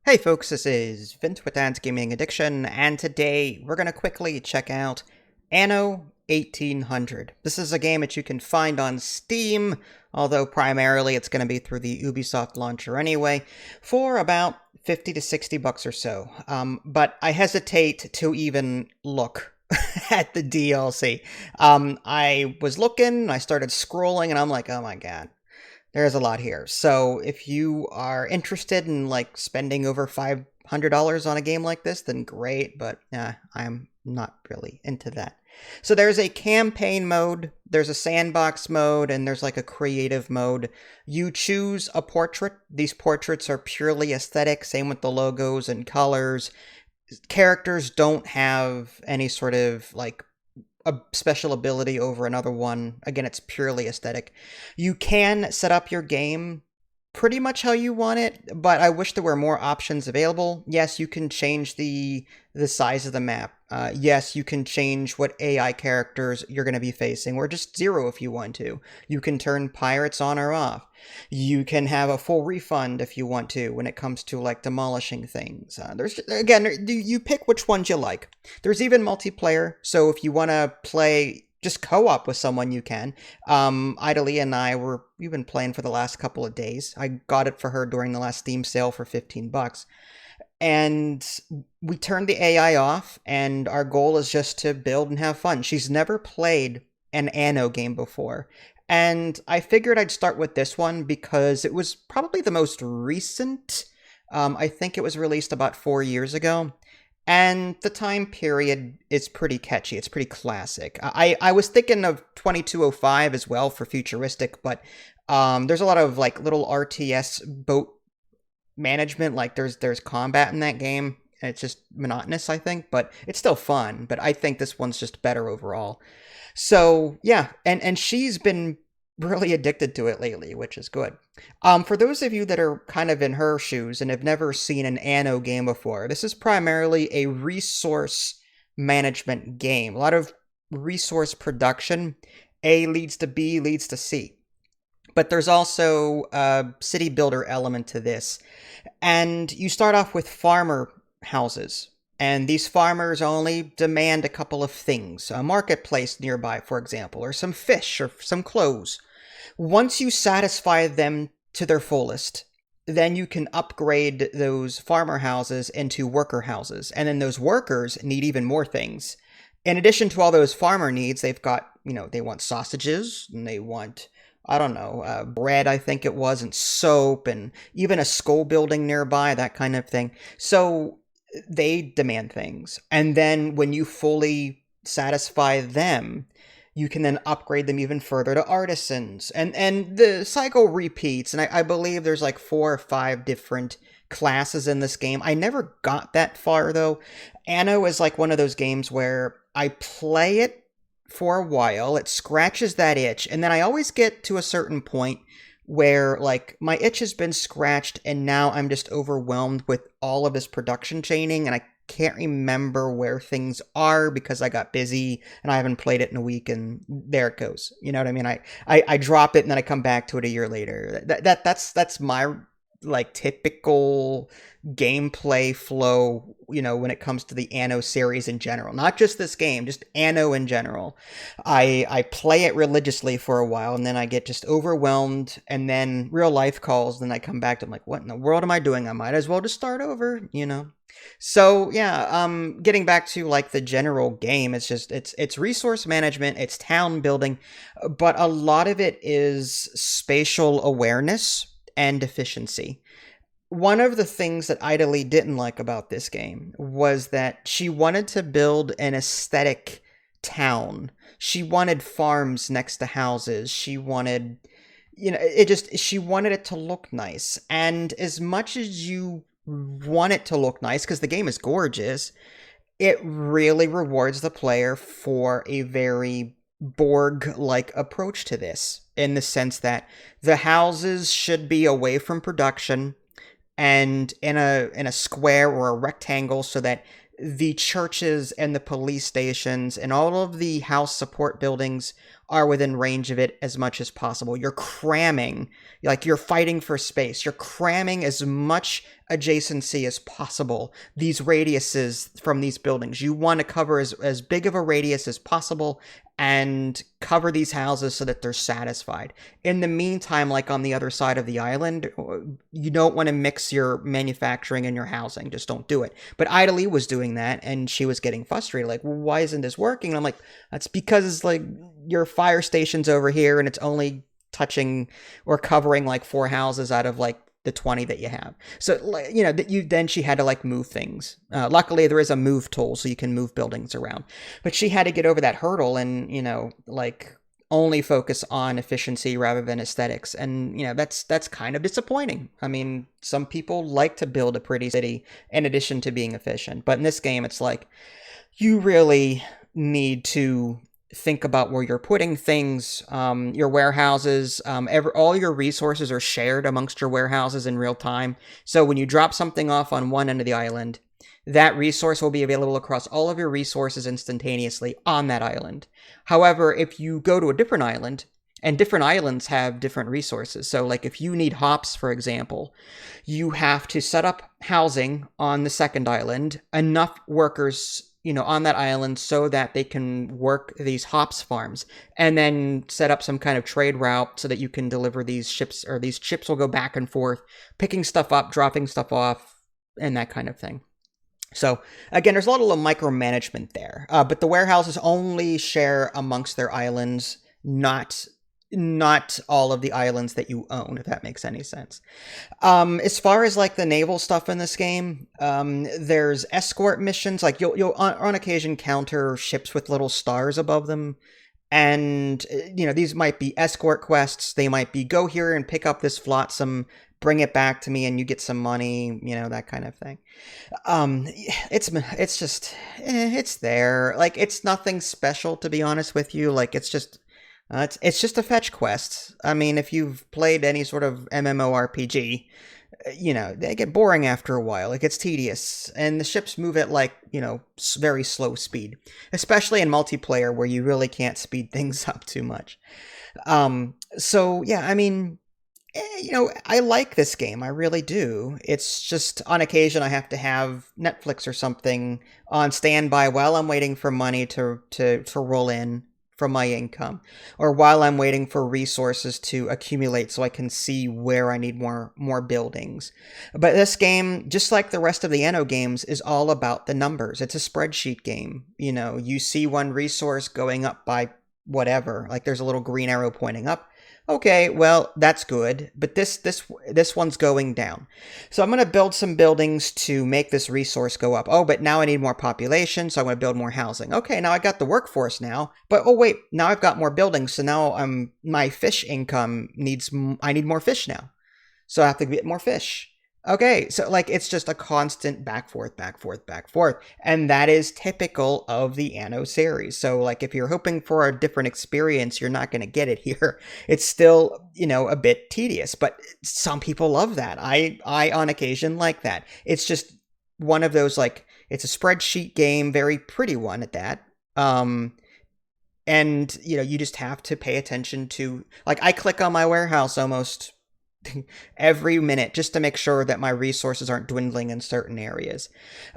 Hey folks, this is Vint with Dad's Gaming Addiction, and today we're going to quickly check out Anno 1800. This is a game that you can find on Steam, although primarily it's going to be through the Ubisoft launcher anyway, for about 50 to 60 bucks or so. But I hesitate to even look at the DLC. I was looking, I started scrolling, and I'm like, oh my god. There's a lot here. So if you are interested in like spending over $500 on a game like this, then great, but I'm not really into that. So there's a campaign mode, there's a sandbox mode, and there's like a creative mode. You choose a portrait. These portraits are purely aesthetic, same with the logos and colors. Characters don't have any sort of like a special ability over another one. Again, it's purely aesthetic. You can set up your game pretty much how you want it, but I wish there were more options available. Yes, you can change the size of the map. Yes, you can change what AI characters you're going to be facing, or just zero if you want to. You can turn pirates on or off. You can have a full refund if you want to when it comes to like demolishing things. There's again, you pick which ones you like. There's even multiplayer, so if you want to play just co-op with someone, you can. Idalia and we've been playing for the last couple of days. I got it for her during the last Steam sale for 15 bucks. And we turned the AI off, and our goal is just to build and have fun. She's never played an Anno game before. And I figured I'd start with this one because it was probably the most recent. I think it was released about 4 years ago. And the time period is pretty catchy. It's pretty classic. I was thinking of 2205 as well for futuristic, but there's a lot of like little RTS boat management. Like there's combat in that game. And it's just monotonous, I think, but it's still fun. But I think this one's just better overall. So yeah, and she's been really addicted to it lately, which is good. For those of you that are kind of in her shoes and have never seen an Anno game before, this is primarily a resource management game. A lot of resource production. A leads to B leads to C. But there's also a city builder element to this. And you start off with farmer houses. And these farmers only demand a couple of things. A marketplace nearby, for example, or some fish or some clothes. Once you satisfy them to their fullest, then you can upgrade those farmer houses into worker houses. And then those workers need even more things. In addition to all those farmer needs, they've got, they want sausages, and they want, I don't know, bread, I think it was, and soap, and even a school building nearby, that kind of thing. So they demand things. And then when you fully satisfy them, you can then upgrade them even further to artisans. And the cycle repeats, and I believe there's like 4 or 5 different classes in this game. I never got that far, though. Anno is like one of those games where I play it for a while, it scratches that itch, and then I always get to a certain point where like my itch has been scratched and now I'm just overwhelmed with all of this production chaining, and I can't remember where things are because I got busy and I haven't played it in a week, and there it goes. You know what I mean? I drop it and then I come back to it a year later. That's my like typical gameplay flow, when it comes to the Anno series in general. Not just this game, just Anno in general. I play it religiously for a while, and then I get just overwhelmed, and then real life calls, then I come back to, I'm like, what in the world am I doing? I might as well just start over, So yeah, getting back to like the general game, it's resource management, it's town building, but a lot of it is spatial awareness and efficiency. One of the things that Ida Lee didn't like about this game was that she wanted to build an aesthetic town. She wanted farms next to houses. She wanted, she wanted it to look nice. And as much as you want it to look nice, because the game is gorgeous, it really rewards the player for a very Borg-like approach to this, in the sense that the houses should be away from production and in a square or a rectangle, so that the churches and the police stations and all of the house support buildings are within range of it as much as possible. You're cramming, like you're fighting for space. You're cramming as much adjacency as possible, these radiuses from these buildings. You want to cover as big of a radius as possible and cover these houses so that they're satisfied. In the meantime, like on the other side of the island, you don't want to mix your manufacturing and your housing. Just don't do it. But Ida Lee was doing that, and she was getting frustrated. Like, well, why isn't this working? And I'm like, that's because like your fire station's over here, and it's only touching or covering like 4 houses out of like the 20 that you have. So, you know, that then she had to like move things. Luckily, there is a move tool so you can move buildings around. But she had to get over that hurdle and, you know, like only focus on efficiency rather than aesthetics. And, you know, that's kind of disappointing. I mean, some people like to build a pretty city in addition to being efficient. But in this game, it's like you really need to think about where you're putting things, your warehouses, all your resources are shared amongst your warehouses in real time. So when you drop something off on one end of the island, that resource will be available across all of your resources instantaneously on that island. However, if you go to a different island, and different islands have different resources. So like if you need hops, for example, you have to set up housing on the second island, enough workers, you know, on that island so that they can work these hops farms, and then set up some kind of trade route so that you can deliver these ships, or these ships will go back and forth, picking stuff up, dropping stuff off, and that kind of thing. So again, there's a lot of micromanagement there, but the warehouses only share amongst their islands, not all of the islands that you own, if that makes any sense. As far as like the naval stuff in this game, there's escort missions. Like you'll on occasion counter ships with little stars above them. And, you know, these might be escort quests. They might be go here and pick up this flotsam, bring it back to me and you get some money, you know, that kind of thing. It's just, it's there. Like, it's nothing special, to be honest with you. Like, it's just a fetch quest. I mean, if you've played any sort of MMORPG, you know, they get boring after a while. It gets tedious, and the ships move at like, you know, very slow speed, especially in multiplayer where you really can't speed things up too much. So yeah, I mean, you know, I like this game. I really do. It's just on occasion I have to have Netflix or something on standby while I'm waiting for money to roll in from my income, or while I'm waiting for resources to accumulate so I can see where I need more buildings. But this game, just like the rest of the Anno games, is all about the numbers. It's a spreadsheet game. You know, you see one resource going up by whatever, like there's a little green arrow pointing up. Okay, well, that's good, but this one's going down. So I'm going to build some buildings to make this resource go up. Oh, but now I need more population, so I'm going to build more housing. Okay, now I got the workforce now, but oh wait, now I've got more buildings, so now my fish income I need more fish now. So I have to get more fish. Okay, so like it's just a constant back forth, and that is typical of the Anno series. So like if you're hoping for a different experience, you're not going to get it here. It's still, you know, a bit tedious, but some people love that. I on occasion like that. It's just one of those, like, it's a spreadsheet game, very pretty one at that. And you know, you just have to pay attention to, like, I click on my warehouse almost every minute just to make sure that my resources aren't dwindling in certain areas.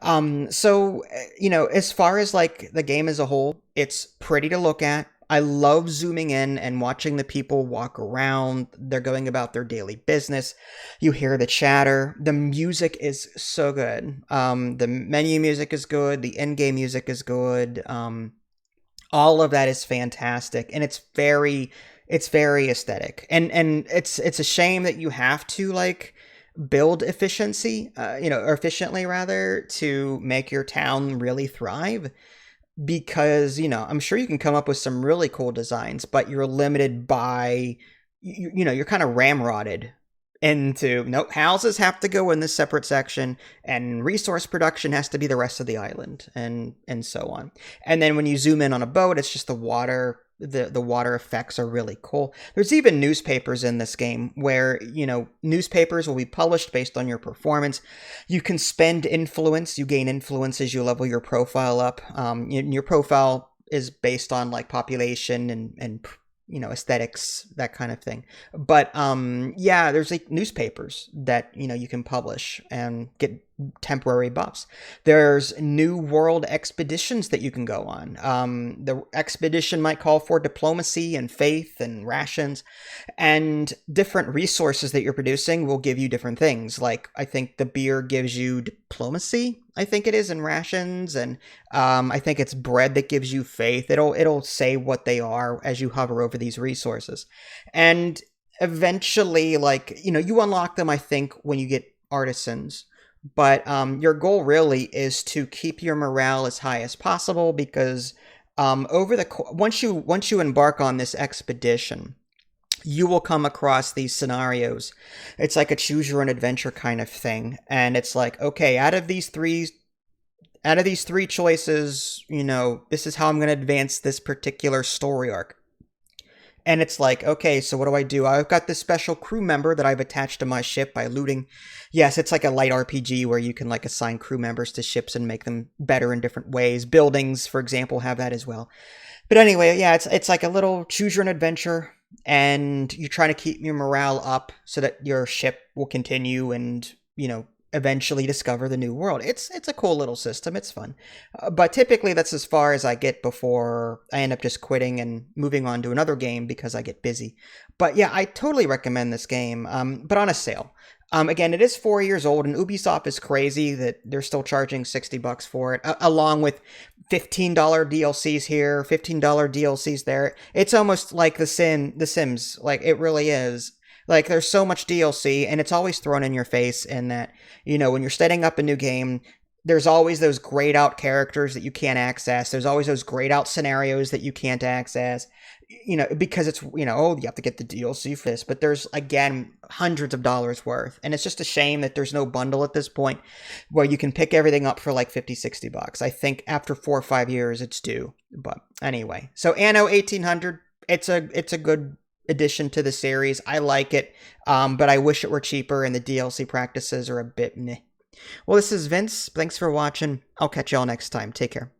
So, you know, as far as like the game as a whole, it's pretty to look at. I love zooming in and watching the people walk around. They're going about their daily business. You hear the chatter. The music is so good. The menu music is good. The in-game music is good. All of that is fantastic. And it's very aesthetic, and it's a shame that you have to like build efficiently rather, to make your town really thrive, because, you know, I'm sure you can come up with some really cool designs, but you're limited by, you know, you're kind of ramrodded into, nope, houses have to go in this separate section, and resource production has to be the rest of the island, and so on. And then when you zoom in on a boat, it's just the water. The water effects are really cool. There's even newspapers in this game where, you know, newspapers will be published based on your performance. You can spend influence. You gain influence as you level your profile up. Your profile is based on like population and aesthetics, that kind of thing. But yeah, there's like newspapers that you can publish and get temporary buffs. There's new world expeditions that you can go on. The expedition might call for diplomacy and faith and rations, and different resources that you're producing will give you different things. Like I think the beer gives you diplomacy, I think it is, in rations, and I think it's bread that gives you faith. It'll say what they are as you hover over these resources, and eventually, like you unlock them, I think, when you get artisans. But your goal really is to keep your morale as high as possible, because once you embark on this expedition, you will come across these scenarios. It's like a choose your own adventure kind of thing, and it's like, okay, out of these three choices, this is how I'm going to advance this particular story arc. And it's like, okay, so what do? I've got this special crew member that I've attached to my ship by looting. Yes, it's like a light RPG where you can like assign crew members to ships and make them better in different ways. Buildings, for example, have that as well. But anyway, yeah, it's like a little choose your own adventure, and you're trying to keep your morale up so that your ship will continue and, eventually discover the new world. It's a cool little system. It's fun. But typically that's as far as I get before I end up just quitting and moving on to another game because I get busy. But yeah, I totally recommend this game, but on a sale. Again, it is 4 years old, and Ubisoft is crazy that they're still charging $60 for it, along with $15 DLCs here, $15 DLCs there. It's almost like The Sims. Like, it really is. Like, there's so much DLC, and it's always thrown in your face in that, when you're setting up a new game, there's always those grayed out characters that you can't access. There's always those grayed out scenarios that you can't access, because it's, oh, you have to get the DLC for this. But there's, again, hundreds of dollars worth. And it's just a shame that there's no bundle at this point where you can pick everything up for like $50-$60. I think after 4 or 5 years, it's due. But anyway, so Anno 1800, it's a good addition to the series. I like it, but I wish it were cheaper, and the DLC practices are a bit meh. Well, this is Vince. Thanks for watching. I'll catch y'all next time. Take care.